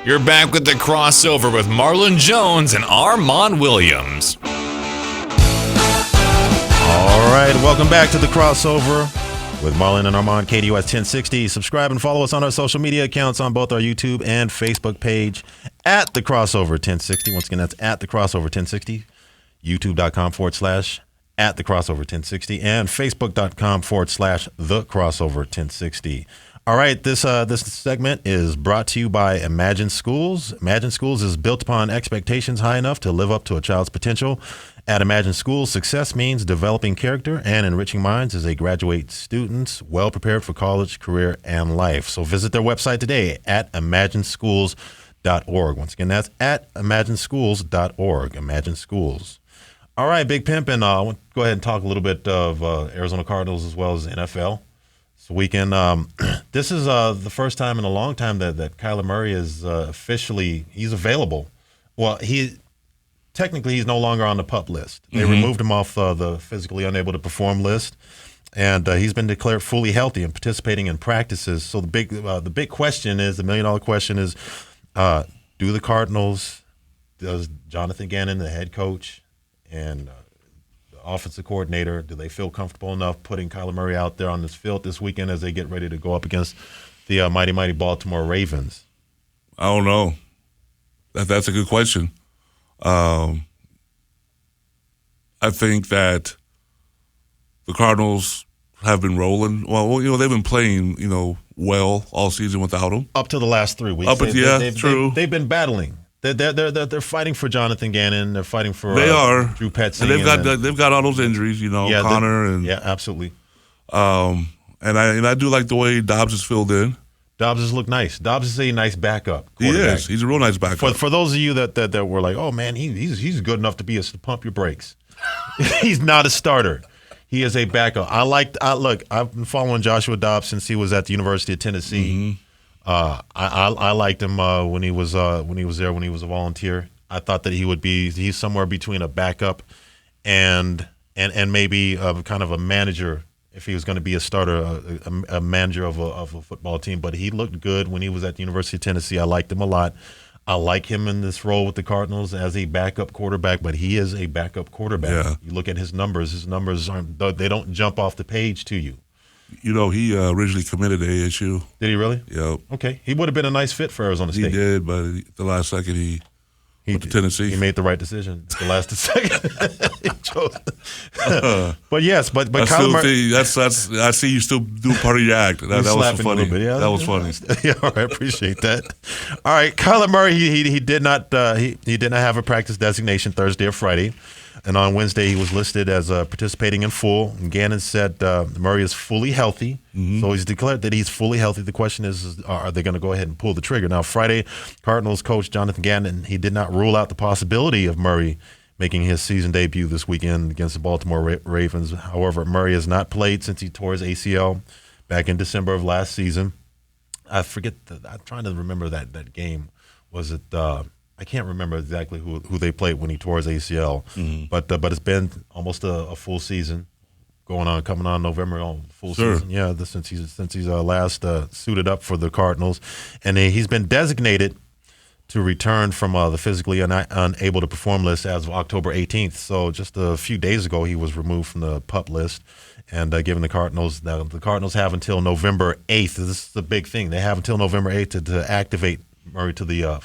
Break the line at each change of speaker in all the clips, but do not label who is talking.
You're back with the crossover with Marlon Jones and Armon Williams.
All right, welcome back to the crossover with Marlon and Armon, KDUS 1060. Subscribe and follow us on our social media accounts on both our YouTube and Facebook page at the crossover 1060. Once again, that's at the crossover 1060. YouTube.com/at the crossover 1060 and Facebook.com/the crossover 1060. All right, this segment is brought to you by Imagine Schools. Imagine Schools is built upon expectations high enough to live up to a child's potential. At Imagine Schools, success means developing character and enriching minds as they graduate students well prepared for college, career, and life. So visit their website today at imagineschools.org. Once again, that's at imagineschools.org. Imagine Schools. All right, Big Pimp, and I want to go ahead and talk a little bit of Arizona Cardinals as well as NFL. This weekend, this is the first time in a long time that Kyler Murray is officially he's available. Well, technically he's no longer on the PUP list. They removed him off the physically unable to perform list, and he's been declared fully healthy and participating in practices. So the big question is, the $1 million question is, do the Cardinals, does Jonathan Gannon, the head coach, and offensive coordinator, do they feel comfortable enough putting Kyler Murray out there on this field this weekend as they get ready to go up against the mighty Baltimore Ravens?
I don't know. That's a good question. I think that the Cardinals have been rolling. Well, they've been playing, well all season without him.
Up to the last 3 weeks.
True.
They've been battling. They're fighting for Jonathan Gannon. They're fighting for Drew Petzing.
And they've got all those injuries, Connor and
absolutely.
And I do like the way Dobbs is filled in.
Dobbs has looked nice. Dobbs is a nice backup.
He is. He's a real nice backup.
For those of you that were like, oh man, he's good enough to pump your brakes. He's not a starter. He is a backup. I've been following Joshua Dobbs since he was at the University of Tennessee. I liked him when he was there when he was a volunteer. I thought that he's somewhere between a backup and maybe kind of a manager if he was going to be a starter, a manager of a football team. But he looked good when he was at the University of Tennessee. I liked him a lot. I like him in this role with the Cardinals as a backup quarterback, but he is a backup quarterback. Yeah. You look at his numbers. His numbers they don't jump off the page to you.
He originally committed to ASU.
Did he really?
Yeah.
Okay. He would have been a nice fit for Arizona State.
He did, but at the last second he went to Tennessee.
He made the right decision. The last second. He chose. But yes, but Kyler Murray.
I see you still do part of your act. That was funny.
Bit, yeah?
That was funny.
Yeah, all right, appreciate that. All right, Kyler Murray. He did not have a practice designation Thursday or Friday. And on Wednesday, he was listed as participating in full. And Gannon said Murray is fully healthy. So he's declared that he's fully healthy. The question is are they going to go ahead and pull the trigger? Now, Friday, Cardinals coach Jonathan Gannon, he did not rule out the possibility of Murray making his season debut this weekend against the Baltimore Ravens. However, Murray has not played since he tore his ACL back in December of last season. I'm trying to remember that game. Was it I can't remember exactly who they played when he tore his ACL, but it's been almost a full season coming on November, full season. Yeah, since he's last suited up for the Cardinals, and he's been designated to return from the physically unable to perform list as of October 18th. So just a few days ago, he was removed from the PUP list, and given the Cardinals have until November 8th. This is the big thing. They have until November 8th to activate Murray to the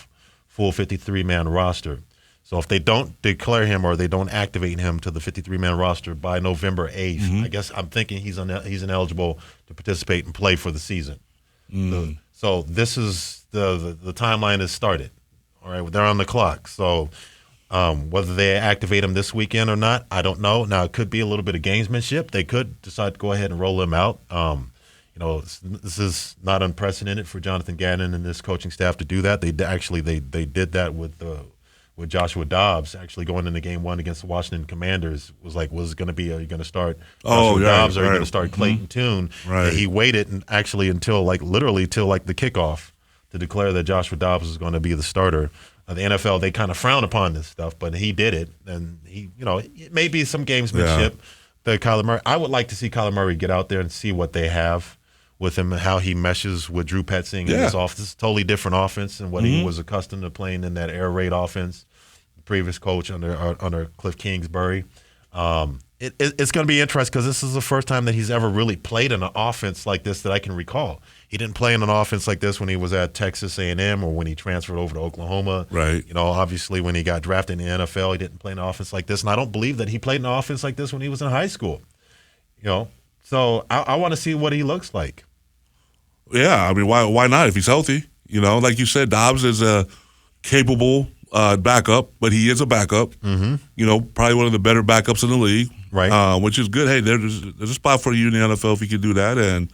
full 53-man roster. So if they don't declare him or they don't activate him to the 53-man roster by November 8th, I guess I'm thinking he's ineligible to participate and play for the season. So this is the timeline has started. All right, they're on the clock. So whether they activate him this weekend or not, I don't know. Now, it could be a little bit of gamesmanship. They could decide to go ahead and roll him out. This is not unprecedented for Jonathan Gannon and this coaching staff to do that. They did that with Joshua Dobbs actually going into game one against the Washington Commanders. Was it going to be, are you going to start Joshua Dobbs or are you going to start Clayton Tune?
Right.
He waited until literally till the kickoff to declare that Joshua Dobbs was going to be the starter. The NFL, they kind of frown upon this stuff, but he did it, and it may be some gamesmanship. Kyler Murray, I would like to see Kyler Murray get out there and see what they have with him, how he meshes with Drew Petzing in this offense. It's a totally different offense than what he was accustomed to playing in that air raid offense. The previous coach under Cliff Kingsbury. It's going to be interesting because this is the first time that he's ever really played in an offense like this that I can recall. He didn't play in an offense like this when he was at Texas A&M or when he transferred over to Oklahoma.
Right.
Obviously when he got drafted in the NFL, he didn't play in an offense like this. And I don't believe that he played in an offense like this when he was in high school. So I want to see what he looks like.
Yeah, I mean, why not if he's healthy? Like you said, Dobbs is a capable backup, but he is a backup. Mm-hmm. Probably one of the better backups in the league.
Right.
Which is good. Hey, there's a spot for you in the NFL if you can do that. And,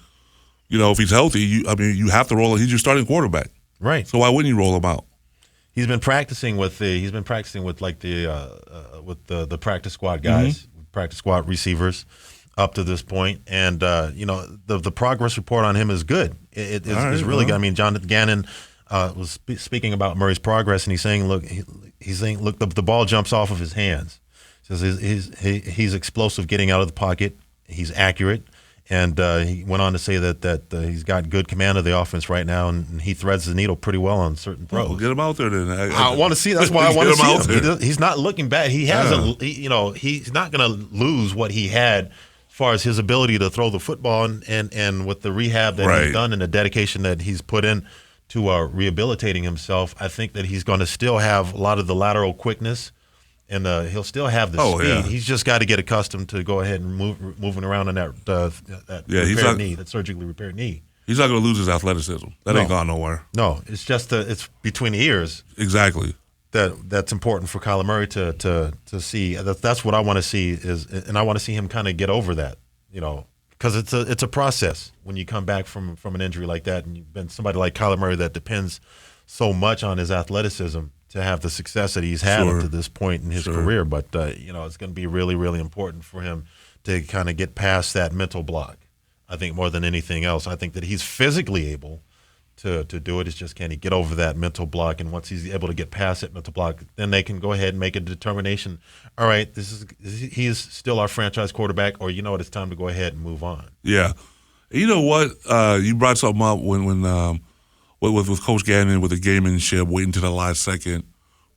if he's healthy, you have to roll him. He's your starting quarterback.
Right.
So why wouldn't you roll him out?
He's been practicing with the practice squad guys, practice squad receivers up to this point. And, the progress report on him is good. It's really good. I mean, Jonathan Gannon was speaking about Murray's progress, and he's saying, look, the ball jumps off of his hands. He says he's explosive getting out of the pocket. He's accurate. And he went on to say that he's got good command of the offense right now, and he threads the needle pretty well on certain throws.
Well, get him out there then.
I want to see. That's why I want to see him. He's not looking bad. He hasn't. He's not going to lose what he had as far as his ability to throw the football, and with the rehab that he's done and the dedication that he's put in to rehabilitating himself. I think that he's going to still have a lot of the lateral quickness. And he'll still have the speed. Yeah. He's just got to get accustomed to go ahead and moving around on that surgically repaired knee.
He's not going to lose his athleticism. That ain't gone nowhere.
No, it's just it's between the ears.
Exactly.
That's important for Kyler Murray to see. That's what I want to see and I want to see him kind of get over that. Because it's a process when you come back from an injury like that, and you've been somebody like Kyler Murray that depends so much on his athleticism to have the success that he's had up to this point in his career. But, it's going to be really, really important for him to kind of get past that mental block. I think more than anything else, I think that he's physically able to do it. It's just, can he get over that mental block? And once he's able to get past that mental block, then they can go ahead and make a determination. All right, he is still our franchise quarterback, or it's time to go ahead and move on.
Yeah. You know what? You brought something up when with Coach Gannon, with the gamemanship, waiting to the last second,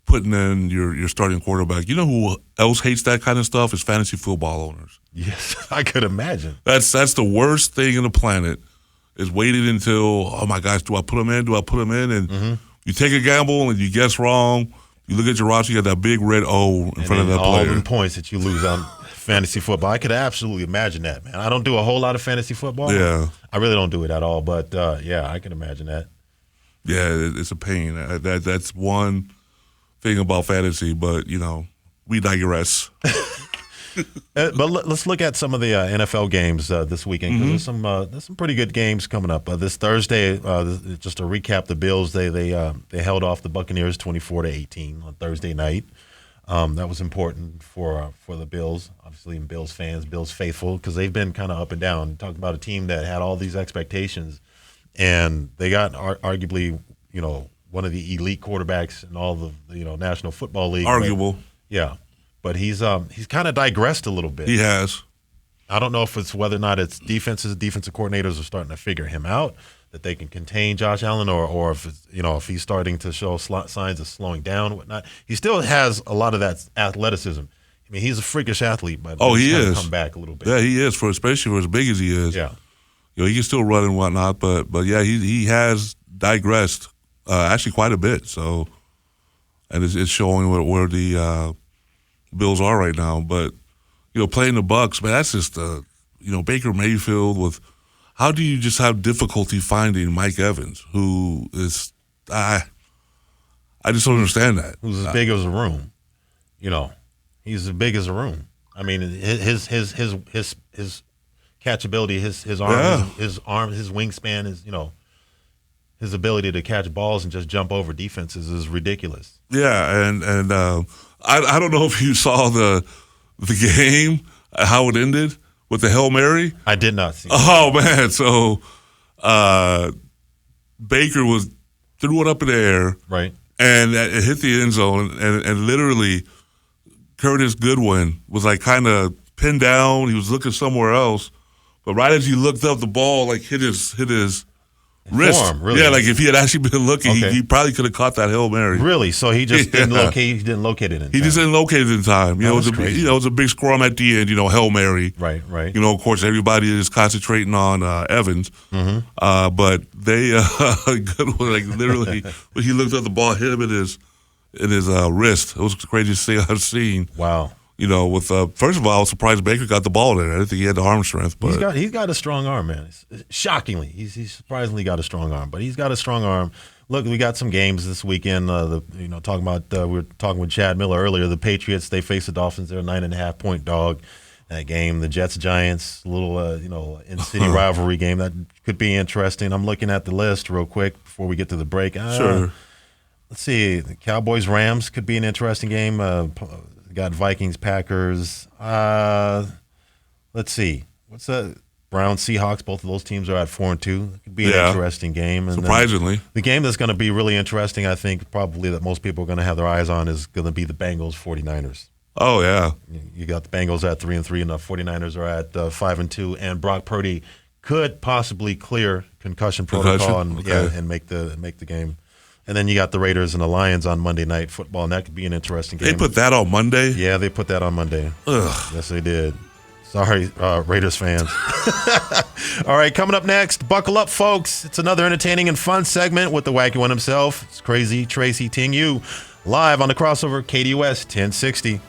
putting in your starting quarterback. You know who else hates that kind of stuff? Is fantasy football owners.
Yes, I could imagine.
That's the worst thing on the planet, is waiting until, oh my gosh, do I put him in? And you take a gamble and you guess wrong. You look at your roster, you got that big red O in front of that player.
All the points that you lose on fantasy football. I could absolutely imagine that, man. I don't do a whole lot of fantasy football.
Yeah.
I really don't do it at all, but I can imagine that.
Yeah, it's a pain. That's one thing about fantasy, but we digress.
But let's look at some of the NFL games this weekend, because there's some pretty good games coming up. This Thursday, just to recap, the Bills they held off the Buccaneers 24-18 on Thursday night. That was important for the Bills, obviously, and Bills fans, Bills faithful, because they've been kind of up and down. Talking about a team that had all these expectations, and they got arguably one of the elite quarterbacks in all the National Football League.
Arguable.
But he's kind of digressed a little bit.
He has.
I don't know if it's whether or not it's defensive coordinators are starting to figure him out, that they can contain Josh Allen, or if it's, if he's starting to show signs of slowing down and whatnot. He still has a lot of that athleticism. I mean, he's a freakish athlete, but
he is
come back a little bit.
Yeah, he is, especially for as big as he is.
Yeah.
He can still run and whatnot, but yeah, he has digressed actually quite a bit. So, and it's showing where the Bills are right now. But playing the Bucs, man, that's just Baker Mayfield with. How do you just have difficulty finding Mike Evans, who is I just don't understand that.
Who's as big as a room, He's as big as a room. I mean, his catchability, his arm, his wingspan is, his ability to catch balls and just jump over defenses is ridiculous.
Yeah, and I don't know if you saw the game, how it ended with the Hail Mary.
I did not see.
Oh man, so Baker threw it up in the air,
right,
and it hit the end zone, and literally Curtis Goodwin was like kind of pinned down. He was looking somewhere else. But right as he looked up, the ball like hit his wrist.
Forearm, really?
Yeah, like if he had actually been looking,
Okay.
he probably could have caught that Hail Mary.
Really? So he just didn't
Yeah.
locate. He didn't locate it in
He
time.
just didn't locate it in time. You know,
that's crazy.
it was a big scrum at the end. You know, Hail Mary.
Right.
You know, of course, everybody is concentrating on Evans, but they good one, like literally when he looked at the ball, hit him in his wrist. It was the craziest thing I've seen.
Wow.
You know, with first of all, I was surprised Baker got the ball there. I didn't think he had the arm strength, but
He's got a strong arm, man. Shockingly, he's surprisingly got a strong arm, but he's got a strong arm. Look, we got some games this weekend. Talking about we were talking with Chad Miller earlier. The Patriots, they face the Dolphins. They're a 9.5-point dog. That game, the Jets Giants, little in-city rivalry game that could be interesting. I'm looking at the list real quick before we get to the break.
sure.
Let's see, the Cowboys Rams could be an interesting game. Got Vikings Packers. Let's see, what's that? Browns Seahawks. Both of those teams are at 4-2. It could be an interesting game. And
Surprisingly,
the game that's going to be really interesting, I think, probably that most people are going to have their eyes on is going to be the Bengals 49ers.
oh yeah,
You got the Bengals at 3-3, and the 49ers are at 5-2, and Brock Purdy could possibly clear concussion protocol and make the game. And then you got the Raiders and the Lions on Monday Night Football, and that could be an interesting game.
they put that on Monday.
Yeah, they put that on Monday.
Ugh.
Yes, they did. Sorry, Raiders fans. All right, coming up next, buckle up, folks. It's another entertaining and fun segment with the wacky one himself. It's Crazy Tracy Ting Yu, live on the crossover KDUS 1060.